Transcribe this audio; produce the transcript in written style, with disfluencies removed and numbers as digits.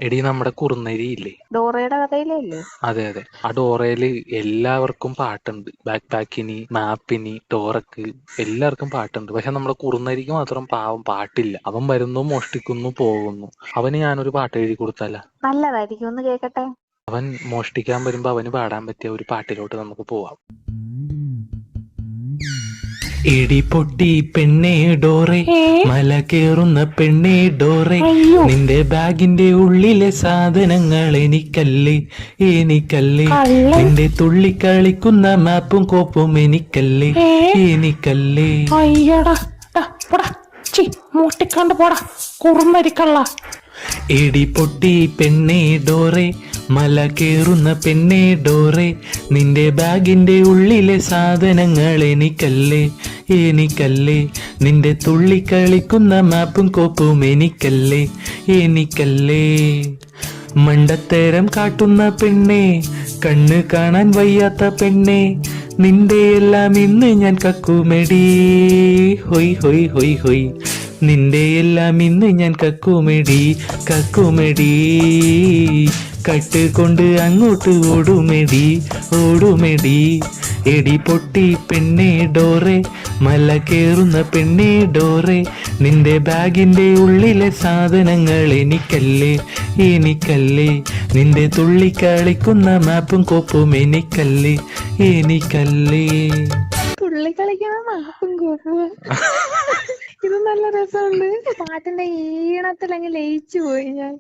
എടീ നമ്മുടെ കുറുനരി ഇല്ലേ? ഡോറയുടെ കഥയിലല്ലേ? അതെ അതെ. ആ ഡോറയില് എല്ലാവർക്കും പാട്ടുണ്ട്. ബാക്ക് പാക്കിന്, മാപ്പിന്, ഡോറക്ക് എല്ലാവർക്കും പാട്ടുണ്ട്. പക്ഷെ നമ്മുടെ കുറുനരിക്ക് മാത്രം പാവം പാട്ടില്ല. അവൻ വരുന്നു, മോഷ്ടിക്കുന്നു, പോകുന്നു. അവന് ഞാനൊരു പാട്ട് എഴുതി കൊടുത്താല? നല്ലതായിരിക്കും, ഒന്ന് കേക്കട്ടെ. അവൻ മോഷ്ടിക്കാൻ വരുമ്പോ അവന് പാടാൻ പറ്റിയ ഒരു പാട്ടിലോട്ട് നമുക്ക് പോവാം. ഇടി പൊട്ടി പെണ്ണേ ഡോറെ, മല കേറുന്ന പെണ്ണേ ഡോറെ, നിന്റെ ബാഗിന്റെ ഉള്ളിലെ സാധനങ്ങൾ എനിക്കല്ലേ എനിക്കല്ലേ, നിന്റെ തുള്ളി കളിക്കുന്ന മാപ്പും കോപ്പും എനിക്കല്ലേ എനിക്കല്ലേ. അയ്യടാ മൂട്ടിക്കണ്ട് പോടാ കുറുമരിക്കള്ള. ഇടി പൊട്ടി പെണ്ണേ ഡോറെ, മല കേറുന്ന പെണ്ണേ ഡോറെ, നിന്റെ ബാഗിന്റെ ഉള്ളിലെ സാധനങ്ങൾ എനിക്കല്ലേ എനിക്കല്ലേ, നിന്റെ തുള്ളി കളിക്കുന്ന മാപ്പും കോപ്പും എനിക്കല്ലേ എനിക്കല്ലേ. മണ്ടത്തേരം കാട്ടുന്ന പെണ്ണേ, കണ്ണ് കാണാൻ വയ്യാത്ത പെണ്ണേ, നിന്റെ എല്ലാം ഇന്ന് ഞാൻ കക്കുമെടി, ഹൊയ് ഹൊയ് ഹൊയ് ഹൊയ്, നിന്റെ എല്ലാം ഇന്ന് ഞാൻ കക്കുമെടി കക്കുമെടി. കട്ടുകൊണ്ട് അങ്ങോട്ട് ഓടുമെടി ഓടുമെടി. എടി പൊട്ടി പെണ്ണേ ഡോറെ, മല കേറുന്ന പെണ്ണേ ഡോറെ, നിന്റെ ബാഗിന്റെ ഉള്ളിലെ സാധനങ്ങൾ എനിക്കല്ലേ എനിക്കല്ലേ, നിന്റെ തുള്ളി കളിക്കുന്ന മാപ്പും കോപ്പും എനിക്കല്ലേ എനിക്കല്ലേ. തുള്ളി കളിക്കണ മാപ്പും കോപ്പും ഇത് നല്ല രസമുണ്ട്. പാട്ടിന്റെ ഈണത്തിൽ അങ്ങ് ലയിച്ചു പോയി ഞാൻ.